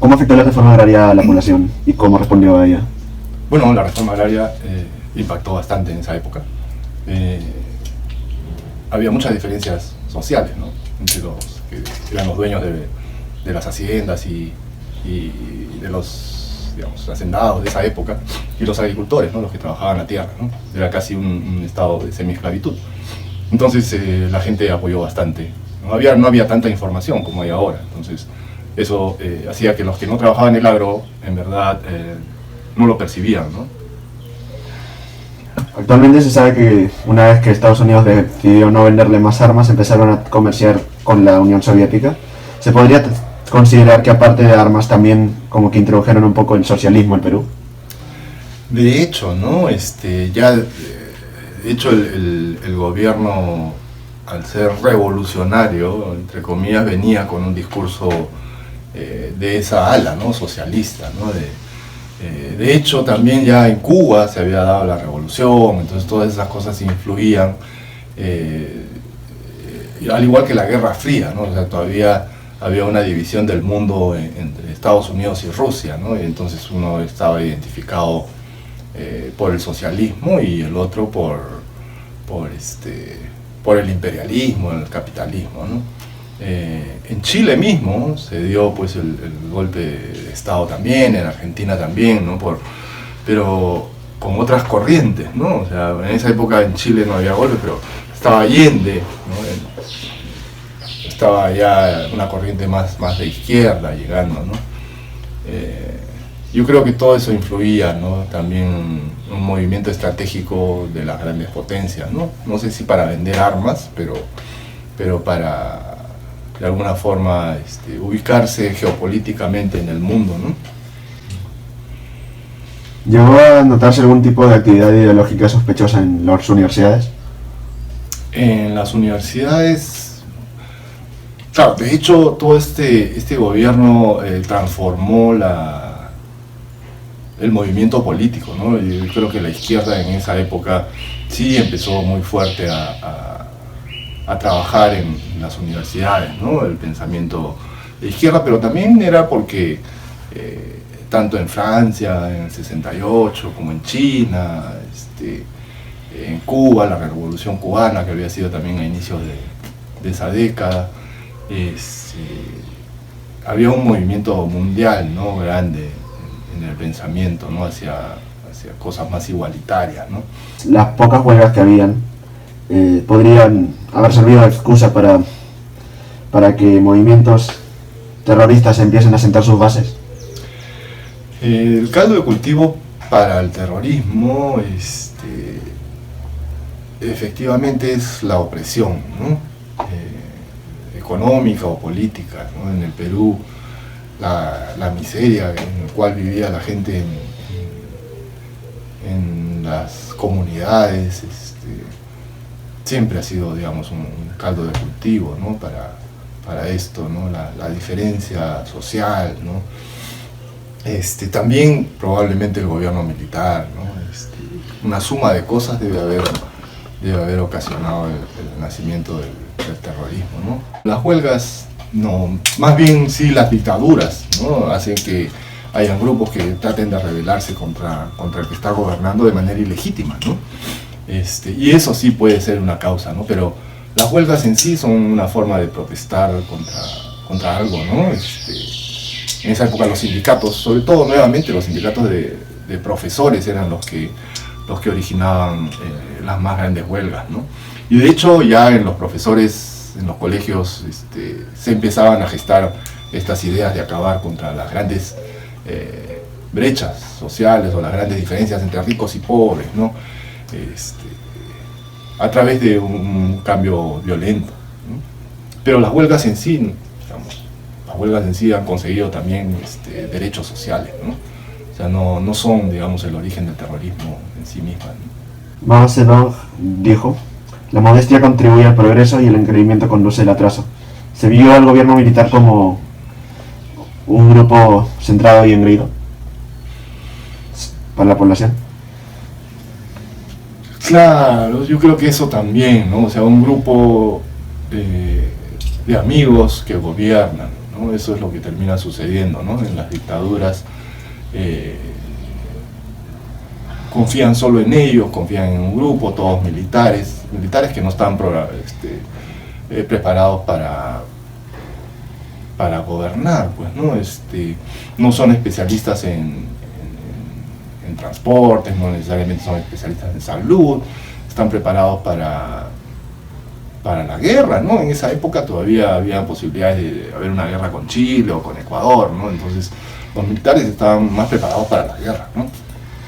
¿Cómo afectó la reforma agraria a la población y cómo respondió a ella? Bueno, la reforma agraria impactó bastante en esa época. Había muchas diferencias sociales, ¿no?, entre los que eran los dueños de las haciendas y de los, digamos, hacendados de esa época, y los agricultores, ¿no?, los que trabajaban la tierra, ¿no? Era casi un estado de semi-esclavitud. Entonces la gente apoyó bastante. No había tanta información como hay ahora. Entonces eso hacía que los que no trabajaban en el agro, en verdad, no lo percibían, ¿no? Actualmente se sabe que una vez que Estados Unidos decidió no venderle más armas, empezaron a comerciar con la Unión Soviética. ¿Se podría considerar que aparte de armas también como que introdujeron un poco el socialismo en Perú? De hecho, ¿no? De hecho el gobierno, al ser revolucionario, entre comillas, venía con un discurso de esa ala, ¿no?, socialista, ¿no? De hecho, también ya en Cuba se había dado la revolución, entonces todas esas cosas influían, al igual que la Guerra Fría, ¿no? O sea, todavía había una división del mundo entre Estados Unidos y Rusia, ¿no? Y entonces uno estaba identificado por el socialismo y el otro por el imperialismo, el capitalismo, ¿no? En Chile mismo se dio pues el golpe de Estado también, en Argentina también, ¿no? Pero con otras corrientes, ¿no? O sea, en esa época en Chile no había golpe, pero estaba Allende, ¿no? Estaba ya una corriente más de izquierda llegando, ¿no? Yo creo que todo eso influía, ¿no? También un movimiento estratégico de las grandes potencias, ¿no? No sé si para vender armas, pero para de alguna forma ubicarse geopolíticamente en el mundo, ¿no? ¿Llegó a notarse algún tipo de actividad ideológica sospechosa en las universidades? En las universidades, claro, de hecho todo este gobierno transformó el movimiento político, ¿no? Yo creo que la izquierda en esa época sí empezó muy fuerte a trabajar en las universidades, ¿no? El pensamiento de izquierda, pero también era porque tanto en Francia en el 68 como en China, en Cuba, la Revolución Cubana, que había sido también a inicios de esa década, había un movimiento mundial, ¿no?, grande en el pensamiento, ¿no?, hacia cosas más igualitarias, ¿no? Las pocas huelgas que habían podrían haber servido de excusa para que movimientos terroristas empiecen a sentar sus bases. El caldo de cultivo para el terrorismo efectivamente es la opresión, ¿no?, económica o política, ¿no? En el Perú la miseria en la cual vivía la gente en las comunidades siempre ha sido, digamos, un caldo de cultivo, ¿no?, para esto, ¿no?, la diferencia social, ¿no? También probablemente el gobierno militar, ¿no? Una suma de cosas debe haber ocasionado el nacimiento del terrorismo, ¿no? Las huelgas, no, más bien sí las dictaduras, ¿no?, hacen que hayan grupos que traten de rebelarse contra el que está gobernando de manera ilegítima, ¿no? Y eso sí puede ser una causa, ¿no? Pero las huelgas en sí son una forma de protestar contra algo, ¿no? En esa época los sindicatos, sobre todo nuevamente los sindicatos de profesores eran los que originaban las más grandes huelgas, ¿no? Y de hecho ya en los profesores, en los colegios, se empezaban a gestar estas ideas de acabar contra las grandes brechas sociales o las grandes diferencias entre ricos y pobres, ¿no? A través de un cambio violento, ¿no? Pero las huelgas en sí, digamos, las huelgas en sí han conseguido también derechos sociales, ¿no? O sea, no son, digamos, el origen del terrorismo en sí misma, ¿no? Mao Zedong dijo: la modestia contribuye al progreso y el engreimiento conduce al atraso. ¿Se vio al gobierno militar como un grupo centrado y engreído para la población? Claro, yo creo que eso también, ¿no? O sea, un grupo de amigos que gobiernan, ¿no? Eso es lo que termina sucediendo, ¿no? En las dictaduras confían solo en ellos, confían en un grupo, todos militares que no están preparados para gobernar, pues, ¿no? No son especialistas en transportes, no necesariamente son especialistas en salud, están preparados para la guerra, ¿no? En esa época todavía había posibilidades de haber una guerra con Chile o con Ecuador, ¿no? Entonces los militares estaban más preparados para la guerra, ¿no?